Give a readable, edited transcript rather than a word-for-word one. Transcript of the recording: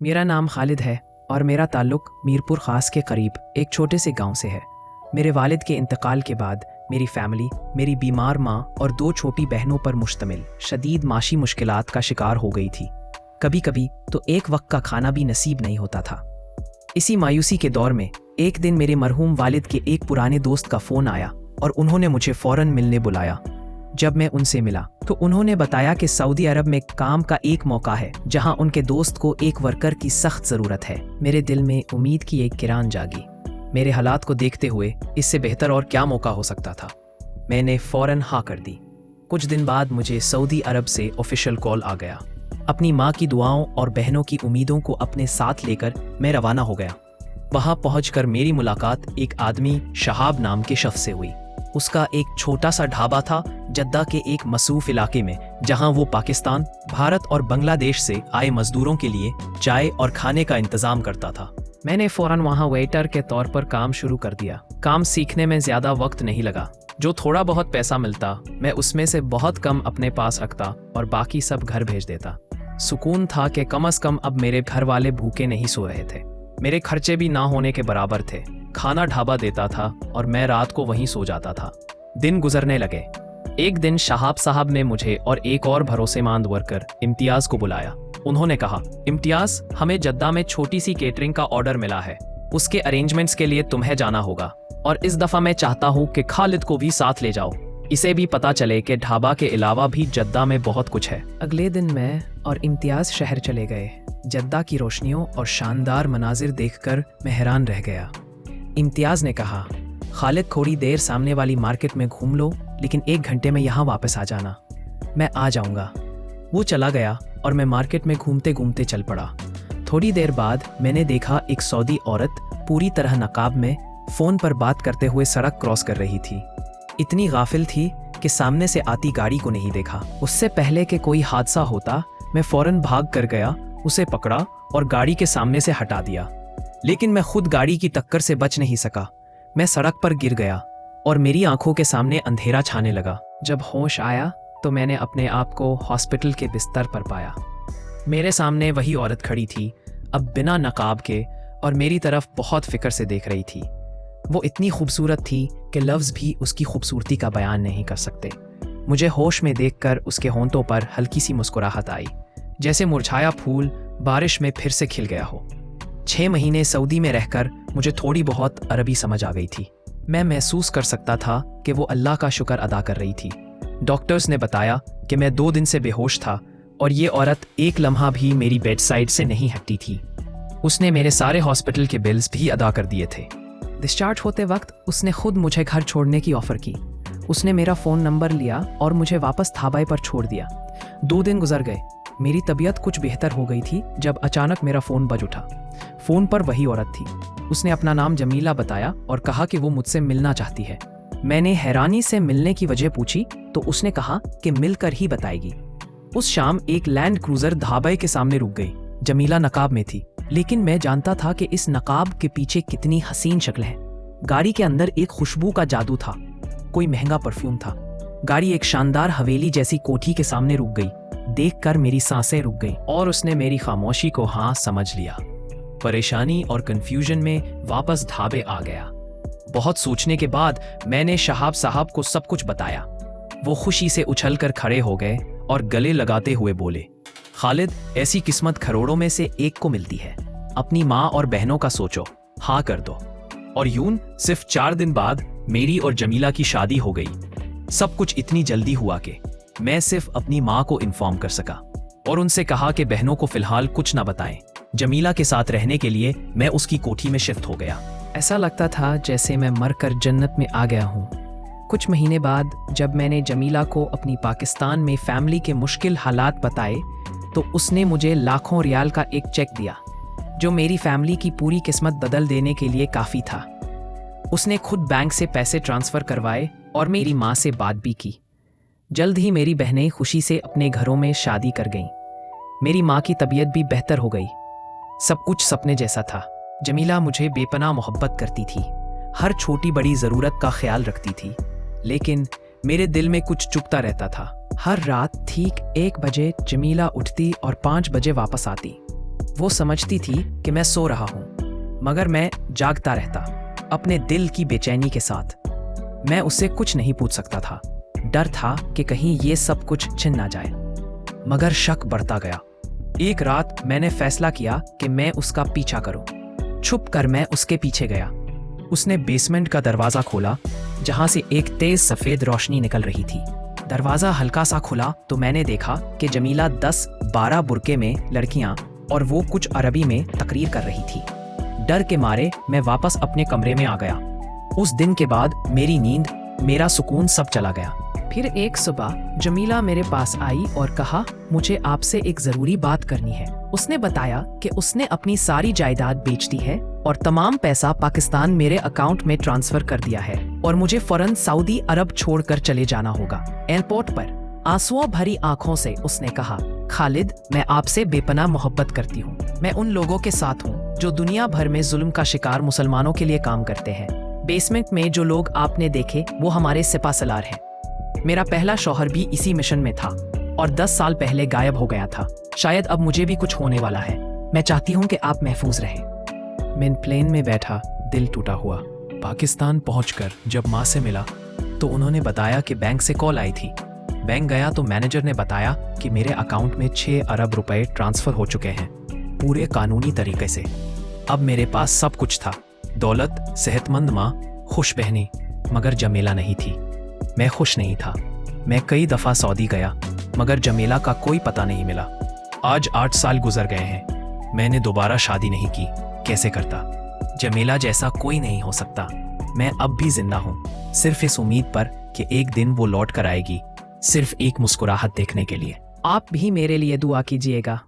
मेरा नाम खालिद है और मेरा ताल्लुक मीरपुर खास के करीब एक छोटे से गांव से है। मेरे वालिद के इंतकाल के बाद मेरी फैमिली मेरी बीमार माँ और 2 छोटी बहनों पर मुश्तमिल शदीद माशी मुश्किलात का शिकार हो गई थी। कभी कभी तो एक वक्त का खाना भी नसीब नहीं होता था। इसी मायूसी के दौर में एक दिन मेरे मरहूम वालिद के एक पुराने दोस्त का फ़ोन आया और उन्होंने मुझे फ़ौरन मिलने बुलाया। जब मैं उनसे मिला तो उन्होंने बताया कि सऊदी अरब में काम का एक मौका है जहां उनके दोस्त को एक वर्कर की सख्त ज़रूरत है। मेरे दिल में उम्मीद की एक किरण जागी। मेरे हालात को देखते हुए इससे बेहतर और क्या मौका हो सकता था। मैंने फ़ौरन हाँ कर दी। कुछ दिन बाद मुझे सऊदी अरब से ऑफिशियल कॉल आ गया। अपनी माँ की दुआओं और बहनों की उम्मीदों को अपने साथ लेकर मैं रवाना हो गया। वहां पहुंचकर मेरी मुलाकात एक आदमी शहाब नाम के शख्स से हुई। उसका एक छोटा सा ढाबा था जद्दा के एक मसरूफ इलाके में, जहां वो पाकिस्तान, भारत और बांग्लादेश से आए मजदूरों के लिए चाय और खाने का इंतजाम करता था। मैंने फौरन वहां वेटर के तौर पर काम शुरू कर दिया। काम सीखने में ज्यादा वक्त नहीं लगा। जो थोड़ा बहुत पैसा मिलता मैं उसमें से बहुत कम अपने पास रखता और बाकी सब घर भेज देता। सुकून था कि कम से कम अब मेरे घर वाले भूखे नहीं सो रहे थे। मेरे खर्चे भी ना होने के बराबर थे। खाना ढाबा देता था और मैं रात को वहीं सो जाता था। दिन गुजरने लगे। एक दिन शहाब साहब ने मुझे और एक और भरोसेमंद वर्कर इम्तियाज को बुलाया। उन्होंने कहा, इम्तियाज, हमें जद्दा में छोटी सी केटरिंग का ऑर्डर मिला है। उसके अरेंजमेंट्स के लिए तुम्हें जाना होगा और इस दफा मैं चाहता हूँ कि खालिद को भी साथ ले जाओ। इसे भी पता चले कि ढाबा के अलावा भी जद्दा में बहुत कुछ है। अगले दिन मैं और इम्तियाज शहर चले गए। जद्दा की रोशनियों और शानदार मनाजिर देखकर मैं हैरान रह गया। इम्तियाज ने कहा, खालिद, थोड़ी देर सामने वाली मार्केट में घूम लो, लेकिन 1 घंटे में यहाँ वापस आ जाना। मैं आ जाऊँगा। वो चला गया और मैं मार्केट में घूमते घूमते चल पड़ा। थोड़ी देर बाद मैंने देखा एक सऊदी औरत पूरी तरह नकाब में फ़ोन पर बात करते हुए सड़क क्रॉस कर रही थी। इतनी गाफिल थी कि सामने से आती गाड़ी को नहीं देखा। उससे पहले कि कोई हादसा होता मैं फ़ौरन भाग कर गया, उसे पकड़ा और गाड़ी के सामने से हटा दिया। लेकिन मैं खुद गाड़ी की टक्कर से बच नहीं सका। मैं सड़क पर गिर गया और मेरी आंखों के सामने अंधेरा छाने लगा। जब होश आया तो मैंने अपने आप को हॉस्पिटल के बिस्तर पर पाया। मेरे सामने वही औरत खड़ी थी, अब बिना नकाब के, और मेरी तरफ बहुत फिक्र से देख रही थी। वो इतनी खूबसूरत थी कि लफ्ज़ भी उसकी खूबसूरती का बयान नहीं कर सकते। मुझे होश में देखकर उसके होंठों पर हल्की सी मुस्कुराहट आई, जैसे मुरझाया फूल बारिश में फिर से खिल गया हो। 6 महीने सऊदी में रहकर मुझे थोड़ी बहुत अरबी समझ आ गई थी। मैं महसूस कर सकता था कि वो अल्लाह का शुक्र अदा कर रही थी। डॉक्टर्स ने बताया कि मैं 2 दिन से बेहोश था और ये औरत एक लम्हा भी मेरी बेड साइड से नहीं हटी थी। उसने मेरे सारे हॉस्पिटल के बिल्स भी अदा कर दिए थे। डिस्चार्ज होते वक्त उसने खुद मुझे घर छोड़ने की ऑफ़र की। उसने मेरा फ़ोन नंबर लिया और मुझे वापस ढाबे पर छोड़ दिया। 2 दिन गुजर गए। मेरी तबीयत कुछ बेहतर हो गई थी जब अचानक मेरा फ़ोन बज उठा। फ़ोन पर वही औरत थी। उसने अपना नाम जमीला बताया और कहा कि वो मुझसे मिलना चाहती है। मैंने हैरानी से मिलने की वजह पूछी तो उसने कहा कि मिलकर ही बताएगी। उस शाम एक लैंड क्रूज़र ढाबे के सामने रुक गई। जमीला नकाब में थी, लेकिन मैं जानता था कि इस नकाब के पीछे कितनी हसीन शक्ल है। गाड़ी के अंदर एक खुशबू का जादू था, कोई महंगा परफ्यूम था। गाड़ी एक शानदार हवेली जैसी कोठी के सामने रुक गई। देखकर मेरी सांसें रुक गईं और उसने मेरी खामोशी को हाँ समझ लिया। परेशानी और कंफ्यूजन में वापस ढाबे आ गया। बहुत सोचने के बाद मैंने शहाब साहब को सब कुछ बताया। वो खुशी से उछलकर खड़े हो गए और गले लगाते हुए बोले, खालिद, ऐसी किस्मत करोड़ों में से एक को मिलती है। अपनी माँ और बहनों का सोचो, हाँ कर दो। और यूं सिर्फ 4 दिन बाद मेरी और जमीला की शादी हो गई। सब कुछ इतनी जल्दी हुआ कि मैं सिर्फ अपनी माँ को इन्फॉर्म कर सका और उनसे कहा कि बहनों को फिलहाल कुछ ना बताएं। जमीला के साथ रहने के लिए मैं उसकी कोठी में शिफ्ट हो गया। ऐसा लगता था जैसे मैं मरकर जन्नत में आ गया हूँ। कुछ महीने बाद जब मैंने जमीला को अपनी पाकिस्तान में फैमिली के मुश्किल हालात बताए तो उसने मुझे लाखों रियाल का एक चेक दिया, जो मेरी फैमिली की पूरी किस्मत बदल देने के लिए काफ़ी था। उसने खुद बैंक से पैसे ट्रांसफ़र करवाए और मेरी माँ से बात भी की। जल्द ही मेरी बहनें खुशी से अपने घरों में शादी कर गईं। मेरी माँ की तबीयत भी बेहतर हो गई। सब कुछ सपने जैसा था। जमीला मुझे बेपनाह मोहब्बत करती थी, हर छोटी बड़ी ज़रूरत का ख्याल रखती थी, लेकिन मेरे दिल में कुछ चुभता रहता था। हर रात ठीक 1 बजे जमीला उठती और 5 बजे वापस आती। वो समझती थी कि मैं सो रहा हूँ, मगर मैं जागता रहता, अपने दिल की बेचैनी के साथ। मैं उससे कुछ नहीं पूछ सकता था। डर था कि कहीं ये सब कुछ छिन ना जाए, मगर शक बढ़ता गया। एक रात मैंने फैसला किया कि मैं उसका पीछा करूं। छुप कर मैं उसके पीछे गया। उसने बेसमेंट का दरवाजा खोला, जहां से एक तेज सफेद रोशनी निकल रही थी। दरवाजा हल्का सा खुला तो मैंने देखा कि जमीला 10-12 बुरके में लड़कियां और वो कुछ अरबी में तकरीर कर रही थी। डर के मारे मैं वापस अपने कमरे में आ गया। उस दिन के बाद मेरी नींद, मेरा सुकून सब चला गया। फिर एक सुबह जमीला मेरे पास आई और कहा, मुझे आपसे एक जरूरी बात करनी है। उसने बताया कि उसने अपनी सारी जायदाद बेच दी है और तमाम पैसा पाकिस्तान मेरे अकाउंट में ट्रांसफर कर दिया है और मुझे फौरन सऊदी अरब छोड़कर चले जाना होगा। एयरपोर्ट पर आंसुओं भरी आंखों से उसने कहा, खालिद, मैं आपसे बेपनाह मोहब्बत करती हूँ। मैं उन लोगों के साथ हूँ जो दुनिया भर में जुल्म का शिकार मुसलमानों के लिए काम करते हैं। बेसमेंट में जो लोग आपने देखे वो हमारे सिपा सलार हैं। मेरा पहला शौहर भी इसी मिशन में था और 10 साल पहले गायब हो गया था। शायद अब मुझे भी कुछ होने वाला है। मैं चाहती हूँ कि आप महफूज रहें। मैं प्लेन में बैठा, दिल टूटा हुआ। पाकिस्तान पहुंचकर जब माँ से मिला तो उन्होंने बताया कि बैंक से कॉल आई थी। बैंक गया तो मैनेजर ने बताया कि मेरे अकाउंट में 6 अरब रुपए ट्रांसफर हो चुके हैं, पूरे कानूनी तरीके से। अब मेरे पास सब कुछ था, दौलत, सेहतमंद माँ, खुश बहनें, मगर जमीला नहीं थी। मैं खुश नहीं था। मैं कई दफ़ा सऊदी गया, मगर जमीला का कोई पता नहीं मिला। आज 8 साल गुजर गए हैं। मैंने दोबारा शादी नहीं की। कैसे करता? जमीला जैसा कोई नहीं हो सकता। मैं अब भी जिंदा हूँ, सिर्फ इस उम्मीद पर कि एक दिन वो लौट कर आएगी, सिर्फ एक मुस्कुराहट देखने के लिए। आप भी मेरे लिए दुआ कीजिएगा।